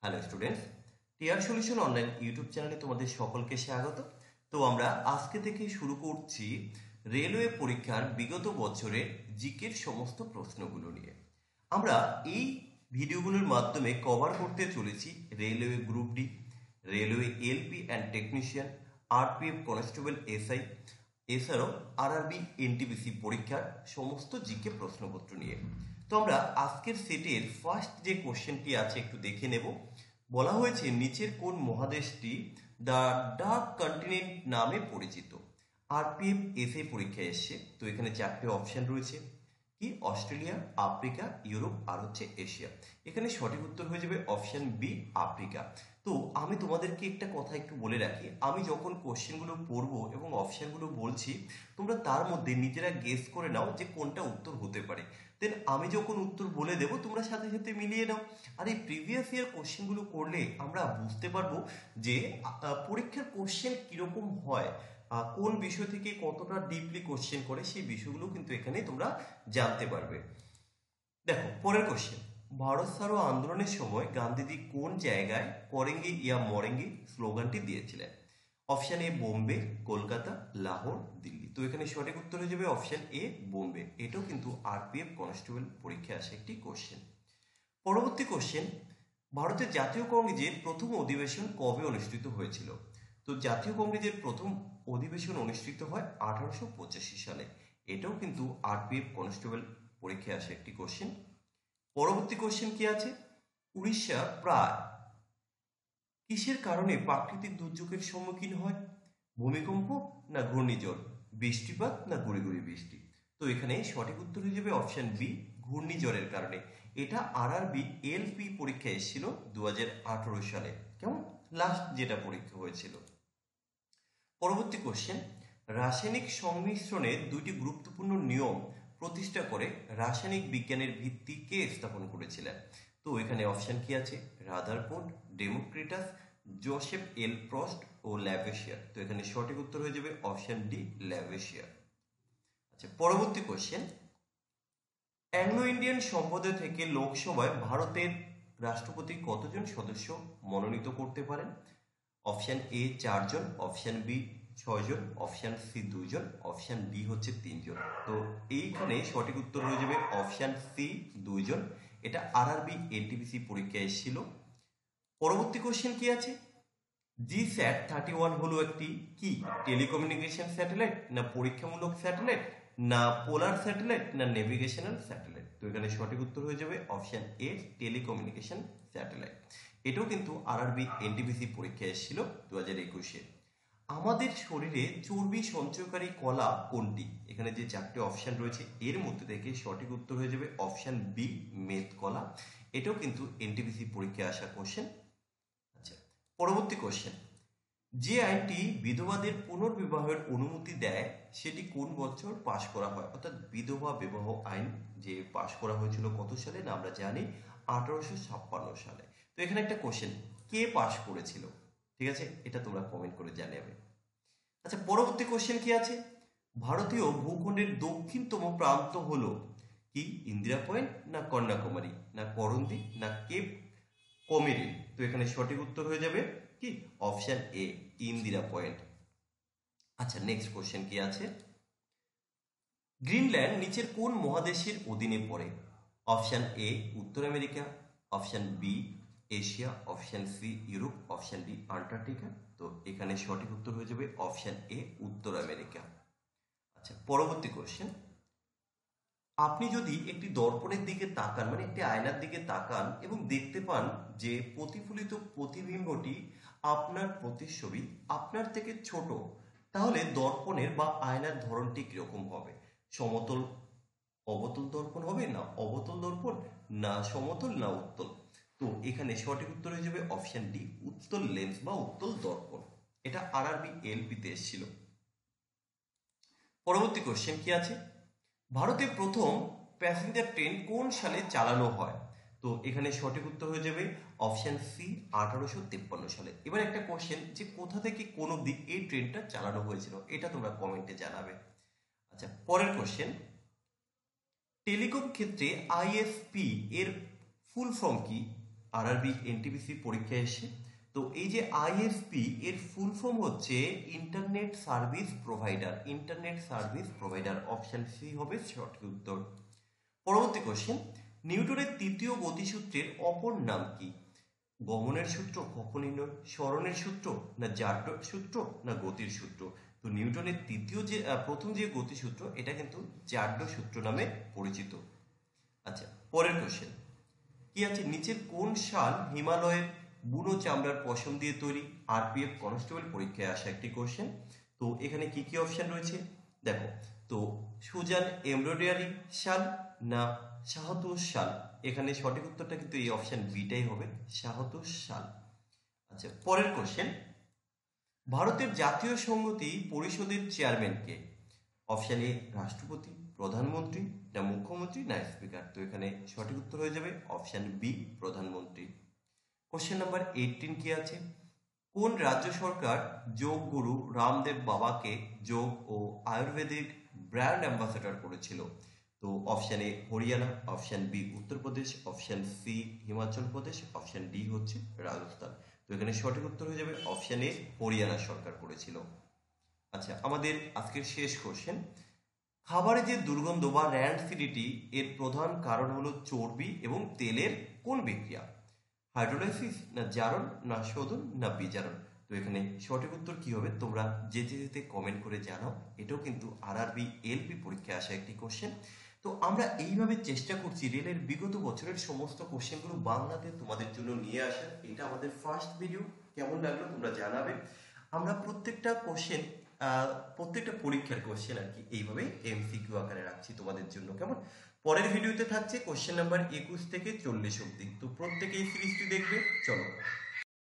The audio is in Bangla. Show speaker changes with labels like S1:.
S1: Hello students, TR solution online YouTube চ্যানেলে তোমাদের সকলকে স্বাগত। তো আমরা আজকে থেকে শুরু করছি রেলওয়ে পরীক্ষার বিগত বছরের জিকের সমস্ত প্রশ্নগুলো নিয়ে। আমরা এই ভিডিওগুলোর মাধ্যমে কভার করতে চলেছি railway group D, railway LP and technician, RPF constable SI, এছাড়াও আরআরবি এনটিপিসি পরীক্ষার সমস্ত জিকে প্রশ্নপত্র নিয়ে। তো আমরা আজকের সেটের ফার্স্ট যে কোশ্চেনটি আছে একটু দেখে নেব। বলা হয়েছে নিচের কোন মহাদেশটি দ্য ডার্ক কন্টিনেন্ট নামে পরিচিত। আরপিএফ এসএ পরীক্ষায় এসছে। তো এখানে চারটে অপশন রয়েছে, কি অস্ট্রেলিয়া, আফ্রিকা, ইউরোপ আর হচ্ছে এশিয়া। এখানে সঠিক উত্তর হয়ে যাবে অপশন বি আফ্রিকা। তো আমি তোমাদেরকে একটা কথা একটু বলে রাখি, আমি যখন কোশ্চেনগুলো পড়বো এবং অপশনগুলো বলছি তোমরা তার মধ্যে নিজেরা গেস করে নাও যে কোনটা উত্তর হতে পারে। দেন আমি যখন উত্তর বলে দেবো তোমরা সাথে সাথে মিলিয়ে নাও। আর এই প্রিভিয়াস ইয়ার কোশ্চেনগুলো করলে আমরা বুঝতে পারবো যে পরীক্ষার কোশ্চেন কিরকম হয়, কোন বিষয় থেকে কতটা ডিপলি কোশ্চেন করে সেই বিষয়গুলো কিন্তু এখানে তোমরা জানতে পারবে। দেখো পরের কোশ্চেন, ভারত ছাড়ো আন্দোলনের সময় গান্ধীজি কোন জায়গায় করেঙ্গে ইয়া মরেঙ্গে স্লোগানটি দিয়েছিলেন? Option A Bombay, Kolkata, Lahore, Delhi. তো এখানে সঠিক উত্তর হয়ে যাবে অপশন এ বোম্বে। এটাও কিন্তু আরপিএফ কনস্টেবল পরীক্ষায় আসে একটি কোশ্চেন। পরবর্তী কোশ্চেন, ভারতের জাতীয় কংগ্রেসের প্রথম অধিবেশন কবে অনুষ্ঠিত হয়েছিল? তো জাতীয় কংগ্রেসের প্রথম অধিবেশন অনুষ্ঠিত হয় 1885 সালে। এটাও কিন্তু আরপিএফ কনস্টেবল পরীক্ষায় আসে একটি কোশ্চেন। পরবর্তী কোশ্চেন কি আছে, উড়িষ্যা প্রায় কিসের কারণে প্রাকৃতিক দুর্যোগের সম্মুখীন হয়? ভূমিকম্প না ঘূর্ণিঝড়, বৃষ্টিপাত না গুড়ি গুড়ি বৃষ্টি? তো এখানে সঠিক উত্তর হয়ে যাবে অপশন বি ঘূর্ণিঝড়ের কারণে। এটা আরআরবি এলপি পরীক্ষায় এসেছিল 2018 সালে, কেমন লাস্ট যেটা পরীক্ষা হয়েছিল। পরবর্তী কোশ্চেন, রাসায়নিক সংমিশ্রণের দুইটি গুরুত্বপূর্ণ নিয়ম প্রতিষ্ঠা করে রাসায়নিক বিজ্ঞানের ভিত্তি কে স্থাপন করেছিলেন? তো এখানে অপশন কি আছে, রাদারফোর্ড, ডেমোক্রিটাস, জোসেফ এল প্রস্ট ও ল্যাভেশিয়ার। তো এখানে সঠিক উত্তর হয়ে যাবে অপশন ডি ল্যাভেশিয়ার। আচ্ছা পরবর্তী কোশ্চেন, অ্যাংলো ইন্ডিয়ান সম্প্রদায় থেকে লোকসভায় ভারতের রাষ্ট্রপতি কতজন সদস্য মনোনীত করতে পারেন? অপশন এ 4 জন, অপশন বি 6 জন, অপশন সি 2 জন, অপশন ডি হচ্ছে 3 জন। তো এইখানে সঠিক উত্তর হয়ে যাবে অপশন সি 2 জন। এটা আরআরবি এনটিপিসি পরীক্ষায় এসেছিল। পরবর্তী কোশ্চেন কি আছে, GSAT-31 হলো একটি কি টেলিকমিউনিকেশন স্যাটেলাইট, না পরীক্ষামূলক স্যাটেলাইট, না পোলার স্যাটেলাইট, না নেভিগেশনাল স্যাটেলাইট? তো এখানে সঠিক উত্তর হয়ে যাবে অপশন এ টেলিকমিউনিকেশন স্যাটেলাইট। এটাও কিন্তু আরআরবি এনটিপিসি পরীক্ষায় এসেছিল 2021-এ। আমাদের শরীরে চর্বি সঞ্চয়কারী কলা কোনটি? এখানে যে চারটে অপশন রয়েছে এর মধ্যে থেকে সঠিক উত্তর হয়ে যাবে অপশন বি মেদ কলা। এটাও কিন্তু এনটিপিসি পরীক্ষায় আসা কোশ্চেন। আচ্ছা পরবর্তী কোশ্চেন, যে আইনটি বিধবাদের পুনর্বিবাহের অনুমতি দেয় সেটি কোন বছর পাশ করা হয়? অর্থাৎ বিধবা বিবাহ আইন যে পাশ করা হয়েছিল কত সালে, না আমরা জানি 1856 সালে। তো এখানে একটা কোশ্চেন, কে পাশ করেছিল? ঠিক আছে, এটা তোমরা কমেন্ট করে জানাবে। আচ্ছা পরবর্তী কোশ্চেন কি আছে, ভারতীয় ভূখণ্ডের দক্ষিণতম প্রান্ত হলো কি ইন্দিরা পয়েন্ট, না কন্যাকুমারী, না করন্দি, না কেপ কমেরিন? তো এখানে সঠিক উত্তর হয়ে যাবে কি অপশন এ ইন্দিরা পয়েন্ট। আচ্ছা নেক্সট কোশ্চেন কি আছে, গ্রিনল্যান্ড নিচের কোন মহাদেশের অধীনে পড়ে? অপশন এ উত্তর America, option B Asia, option C Europe, option D Antarctica? তো এখানে সঠিক উত্তর হয়ে যাবে অপশন এ উত্তর আমেরিকা। আচ্ছা পরবর্তী কোশ্চেন, আপনি যদি একটি দর্পণের দিকে তাকান, মানে একটি আয়নার দিকে তাকান এবং দেখতে পান যে প্রতিফলিত প্রতিবিম্বটি আপনার প্রতিচ্ছবি আপনার থেকে ছোট, তাহলে দর্পণের বা আয়নার ধরনটি কিরকম হবে? সমতল অবতল দর্পণ হবে, না অবতল দর্পণ, না সমতল, না উত্তল? তো এখানে সঠিক উত্তর হয়ে যাবে অপশন ডি উত্তল লেন্স বা উত্তল দর্পণ। এটা আরআরবি এলপিতে এসেছিল। পরবর্তী কোশ্চেন কি আছে, ভারতের প্রথম প্যাসেঞ্জার ট্রেন কোন সালে চালানো হয়? তো এখানে সঠিক উত্তর হয়ে যাবে অপশন সি 1853 সালে। এবার একটা কোশ্চেন, যে কোথা থেকে কোন অবধি এই ট্রেনটা চালানো হয়েছিল, এটা তোমরা কমেন্টে জানাবে। আচ্ছা পরের কোশ্চেন, টেলিকম ক্ষেত্রে আইএসপি এর ফুল ফর্ম কি? আরআরবি এনটিপিসি পরীক্ষায় এসে। তো এই যে আইএসপি এর ফুল ফর্ম হচ্ছে internet service provider. Internet service provider, option C হবে সঠিক উত্তর। পরবর্তী কোশ্চেন, নিউটনের তৃতীয় গতিসূত্রের অপর নাম কি? গমনের সূত্র, কখনির্ণয়, সরণের সূত্র, না জারডট সূত্র, না গতির সূত্র? তো নিউটনের তৃতীয় যে প্রথম যে গতিসূত্র এটা কিন্তু জারডট সূত্র নামে পরিচিত। আচ্ছা, পরের কোশ্চেন কি আছে, নিচের কোন শাল হিমালয়ের বুনো চামড়ার পশম দিয়ে তৈরি? আরপিএফ কনস্টেবল পরীক্ষায় আসা একটি কোশ্চেন। তো এখানে কি কি অপশন রয়েছে দেখো, তো সুজান এমব্রয়ডারি শাল না শাহতোষ শাল? এখানে সঠিক উত্তরটা কিন্তু এই অপশন বিটাই হবে, শাহতোষ শাল। আচ্ছা, পরের কোশ্চেন, ভারতের জাতীয় সংহতি পরিষদের চেয়ারম্যান কে? অপশন এ রাষ্ট্রপতি, প্রধানমন্ত্রী, না মুখ্যমন্ত্রী, না স্পিকার? তো এখানে সঠিক উত্তর হয়ে যাবে অপশন বি, প্রধানমন্ত্রী। কোশ্চেন নাম্বার 18 কি আছে, কোন রাজ্য সরকার যোগ গুরু রামদেব বাবাকে যোগ ও আয়ুর্বেদিক ব্র্যান্ড অ্যাম্বাসেডর করেছিল? তো option A Haryana, option B Uttar Pradesh, option C Himachal Pradesh, option D হচ্ছে রাজস্থান। তো এখানে সঠিক উত্তর হয়ে যাবে অপশন এ হরিয়ানা সরকার করেছিল। আচ্ছা, আমাদের আজকের শেষ কোশ্চেন, খাবারে যে দুর্গন্ধ বা র্যান্ডসিডিটি এর প্রধান কারণ হলো চর্বি এবং তেলের কোন বিক্রিয়া? হাইড্রোলাইসিস, না জারণ, না শোধন, না বিজারণ? তো এখানে সঠিক উত্তর কি হবে তোমরা যেতে যেতে কমেন্ট করে জানাও। এটাও কিন্তু আরআরবি এলপি পরীক্ষায় আসা একটি কোশ্চেন। তো আমরা এইভাবে চেষ্টা করছি রেলের বিগত বছরের সমস্ত কোশ্চেনগুলো বাংলাতে তোমাদের জন্য নিয়ে আসার। এটা আমাদের ফার্স্ট ভিডিও, কেমন লাগলো তোমরা জানাবে। আমরা প্রত্যেকটা কোশ্চেন, প্রত্যেকটা পরীক্ষার কোশ্চেন আর কি এইভাবে এমসিকিউ আকারে রাখছি তোমাদের জন্য, কেমন? পরের ভিডিওতে থাকছে কোশ্চেন নাম্বার 21 থেকে 40 অব্দি। তো প্রত্যেকে এই সিরিজটি দেখবে। চলো।